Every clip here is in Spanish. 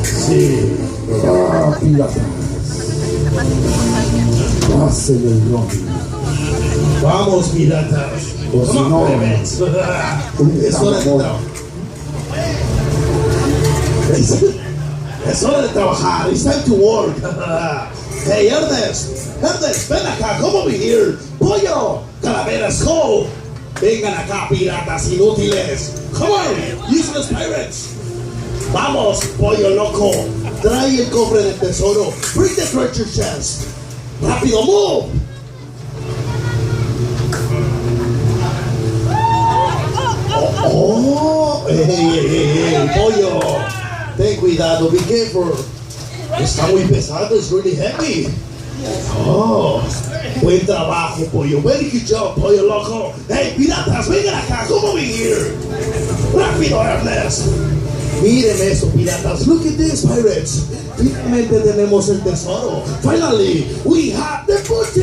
Sí. Piratas. Pasen el nombre. Vamos, piratas. O si no, es hora de trabajar. Es hora de trabajar. It's time to work. Hey, Ernest, ven acá. Come over here. Pollo, calaveras, ho. Vengan acá, piratas inútiles. Come on, useless pirates. Vamos, pollo loco. Trae el cofre del tesoro. Bring the treasure chest. Rápido, move. Oh, hey, pollo. Ten cuidado, be careful. Está muy pesado, it's really heavy. Oh, buen trabajo, pollo. Very good job, pollo loco. Hey, piratas, vengan acá, come over here. Rápido, Ernest. Miren eso, piratas. Look at this, pirates. Finalmente tenemos el tesoro. Finally, we have the booty.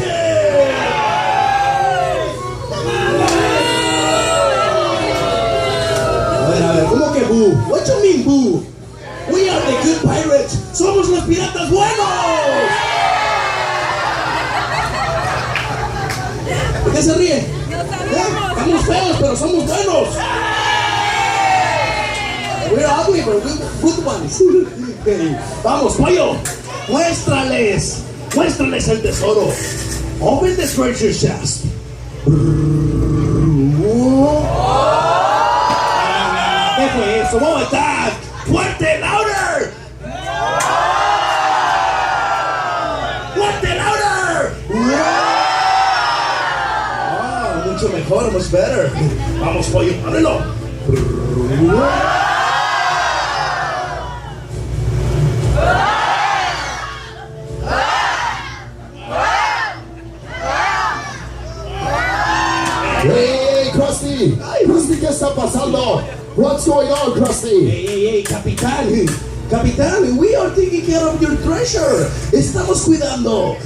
A ver, ¿cómo que boo? What you mean boo? We are the good pirates. Somos los piratas buenos. ¿De qué se ríen? Estamos feos, pero somos buenos. We're ugly, but we're good ones. Okay. Vamos, pollo. Muéstrales el tesoro. Open the treasure chest. ¿Qué fue eso? ¿Cómo está? ¡Fuerte, louder! ¡Fuerte, louder! Ah, mucho mejor, much better. Vamos, pollo, ábrelo. Hey, Krusty! Krusty, ¿qué está pasando? What's going on, Krusty? Hey, capitán. Capitán, we are taking care of your treasure. Estamos cuidando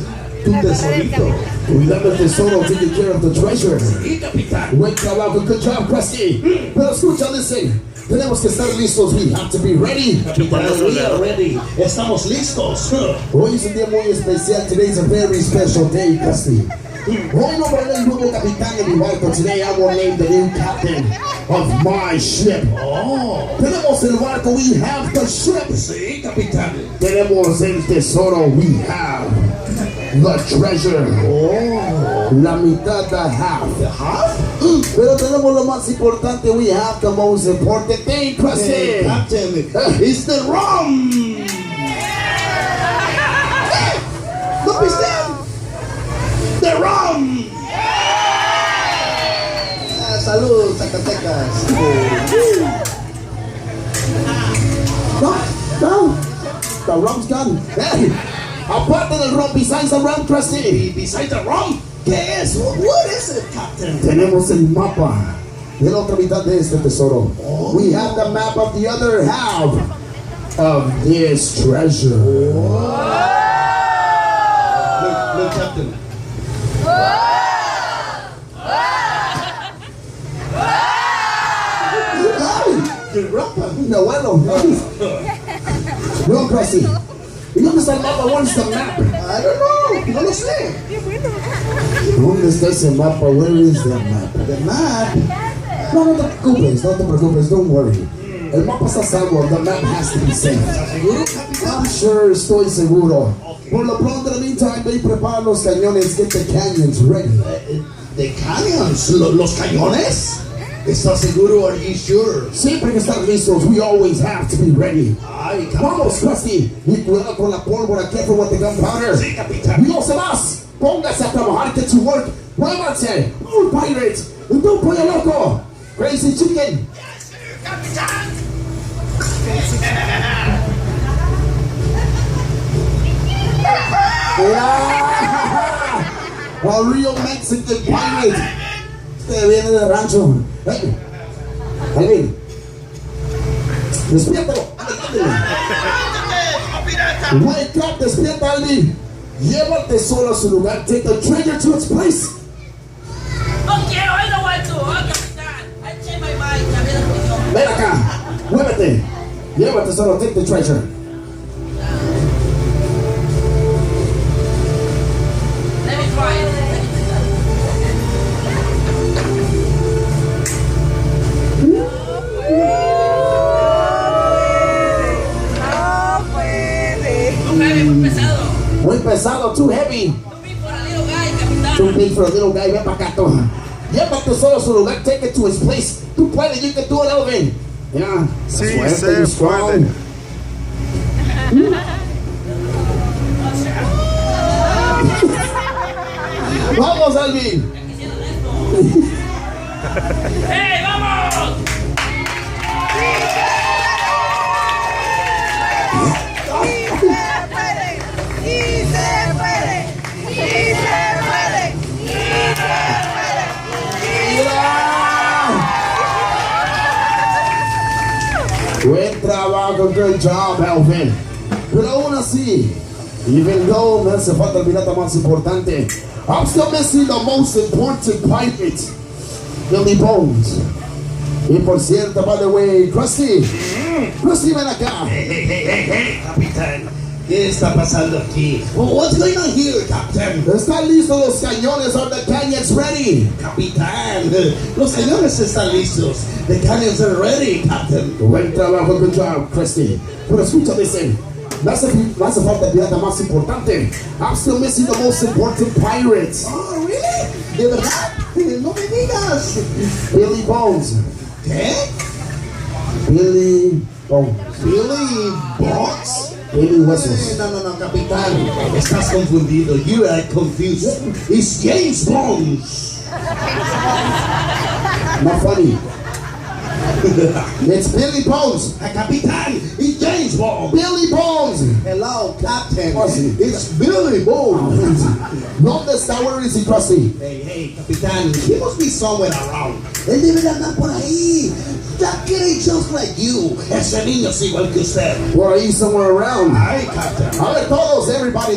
tu tesorito. Cuidando el tesoro, taking care of the treasure. Sí, capitán. Buen trabajo, good job, Krusty. Pero escucha, listen. Tenemos que estar listos. We have to be ready. Capitán, we are ready. Estamos listos. Hoy es un día muy especial. Today is a very special day, Krusty. Hoy nombraré el nuevo capitán de mi barco. Today I will name the new captain of my ship. Oh, Tenemos el barco, we have the ship. sí, capitán. Tenemos el tesoro, we have the treasure. Oh, La mitad, the half. half? Pero tenemos lo más importante, we have the most important thing, Hey, Krusty. captain, it's the rum. ¿No viste? The rum. Salud, Zacatecas. No, the rum's gone. Hey, aparte del rum, besides the rum, Krusty. Besides the rum, ¿qué es? What is it, captain? Tenemos el mapa de la otra mitad de este tesoro. We have the map of the other half of this treasure. Look, captain. Ay, no, bueno. No, Krusty. ¿Y dónde está el mapa? Where's the map? I don't know. No lo sé. ¿Dónde está ese mapa? Where is the map? The map. No te preocupes, don't worry. El mapa está salvo, the map has to be saved. ¿Estás seguro, capitán? I'm sure, estoy seguro. Por lo pronto, in the meantime, ve y prepara los cañones, get the canyons ready. The canyons, los cañones. ¿Estás seguro? Are you sure? Siempre que estar listos, we always have to be ready. Ay, Vamos, Krusty, y cuidado con la pólvora, careful with the gunpowder. Sí, capitán. No se más, póngase a trabajar, get to work. Muévanse, all pirates, y tú, pollo loco, crazy chicken. Capitán. Yeah. A real Mexican pirate. Este viene del rancho. Hey, Alvin, despiértalo. Wake up, despierta, Alvin. Lleva el tesoro a su lugar. Take the treasure to its place. No quiero, I don't want to. Oh, capitán, I change my mind. Ya ves, Ven acá, Llévate. Llévate solo, take the treasure. Let me try it. Muy pesado, too heavy. Too big for a little guy. Ven para acá, tú. Llévate solo a su lugar, take it to his place. Tú puedes, you can do it, Elvin. Yeah. Sí, Suerte, se puede. Vamos, Elvin. ¡Hey, vamos! Buen trabajo, good job, Elvin. Pero aún así, even though me hace falta el pirata más importante, I'm still missing the most important pirate, Billy Bones. Y por cierto, by the way, Krusty, ven acá. Hey, capitán. ¿Qué está pasando aquí? What's going on here, Captain? ¿Están listos los cañones? Are the canyons ready? Capitán, los cañones están listos. The cannons are ready, Captain. Buen trabajo, good job, Krusty. Pero escucha, dicen, me hace falta el pirata más importante. I'm still missing the most important pirates. Oh, really? ¿De verdad? No me digas. Billy Bones. ¿Qué? Billy Bones. Billy Bones? Billy Whistles. No, capitán. Estás confundido. You are confused. It's James Bones. Not funny. It's Billy Bones. Capitán, it's James Bones. Billy Bones. Hello, Captain. Krusty. It's Billy Bones. ¿Dónde está? Where is he, Krusty? Hey, capitán. He must be somewhere around. Él debe de andar por ahí. That kid just like you. Ese niño es igual que usted. Where are you? Somewhere around. Ay, Captain. A ver, todos, everybody.